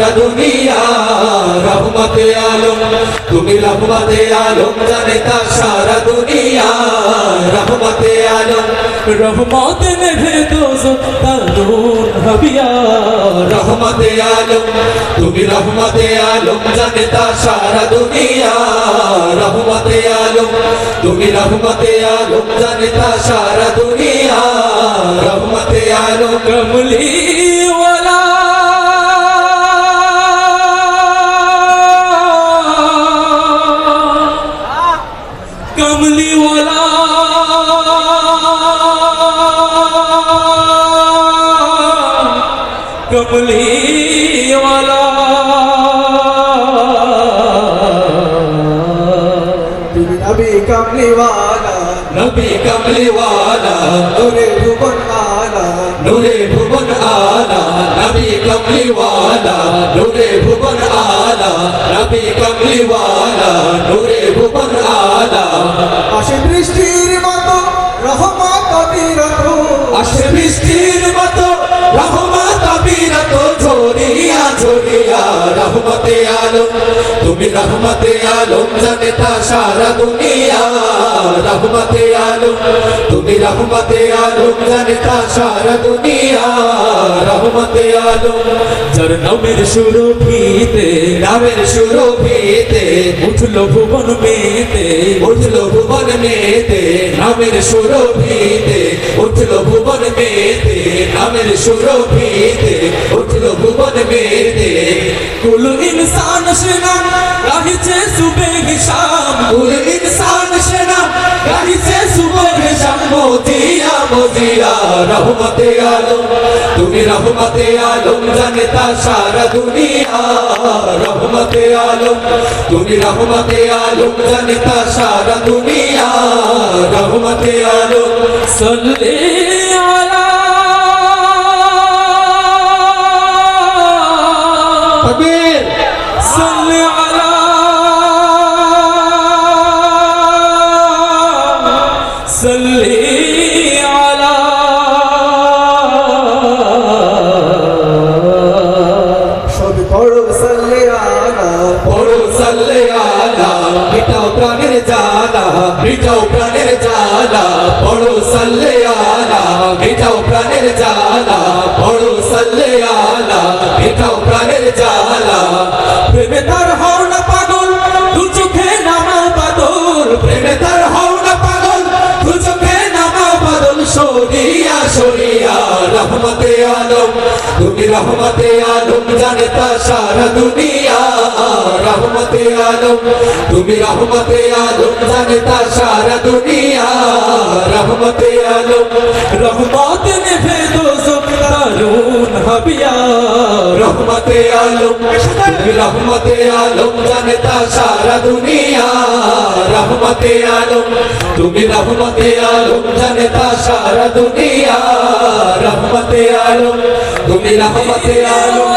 সারা দুনিয়া রহমতে আলম তুমি রহমতে আলম জানেতা সারা দুনিয়া রহমতে আলম রহমত নেভে দোজখ তারুন হবিয়া রহমতে আলম তুমি রহমতে আলম জানেতা সারা দুনিয়া রহমতে আলম তুমি রহমতে আলম জানেতা সারা দুনিয়া রহমতে আলম কমলি ওয়ালা कमली वाला कमली वाला नबी कमली वाला नबी कमली वाला नूरे भुवन आला नूरे भुवन आला नबी कमली वाला नूरे भुवन आला नबी कमली वाला नूरे भुवन आला আসে বৃষ্টির মতো রহমত অবিরত আসে বৃষ্টির মতো রহমত অবিরত ঝরিয়া ঝরিয়া রহমতে আলম তুমি রহমতে আলম জানেতা সারা দুনিয়া রহমতে আলম তুমি রহমতে আলম জানেতা সারা দুনিয়া রহমতে আলম जर नमेर सुरभिते নামের সুরভিতে उठलो भुवन मेते উঠলো ভুবন মেতে নামের সুরভিতে উঠলো ভুবন মেতে নামের সুরভিতে উঠলো ভুবন মেতে कुल इंसान शनाम राही से सुबह शाम কুল ইনসান সেনাম গাহিছে সুবহ শাম মোদিয়া মোদিয়া রহমতে আলম তুমি রহমতে আলম জানেতা সারা দুনিয়া রহমতে আলম তুমি রহমতে আলম জানেতা সারা দুনিয়া রহমতে আলম सल्ले अला তকবীর सल्ले अला सल्ले अला সব পড়ো সাল্লে আলা পড়ো সাল্লে আলা মিটাও প্রাণের জ্বালা মিটাও প্রাণের জ্বালা পড়ো সাল্লে আলা মিটাও প্রাণের জ্বালা পড়ো সাল্লে আলা মিটাও প্রাণের জ্বালা প্রেমে তার হও না পাগল দু চোখে নামা বাদল প্রেমে তার হও না পাগল দু চোখে নামা বাদল সরিয়া সরিয়া রহমতে আলম তুমি রহমতে আলম জানেতা সারা দুনিয়া রহমতে আলম তুমি রহমতে আলম জানেতা সারা দুনিয়া রহমতে আলম रहमत ने भेदो ज़ुबारून हबिया রহমতে আলম তুমি রহমতে আলম জানেতা সারা দুনিয়া রহমতে আলম তুমি রহমতে আলম জানেতা সারা দুনিয়া রহমতে আলম তুমি রহমতে আলম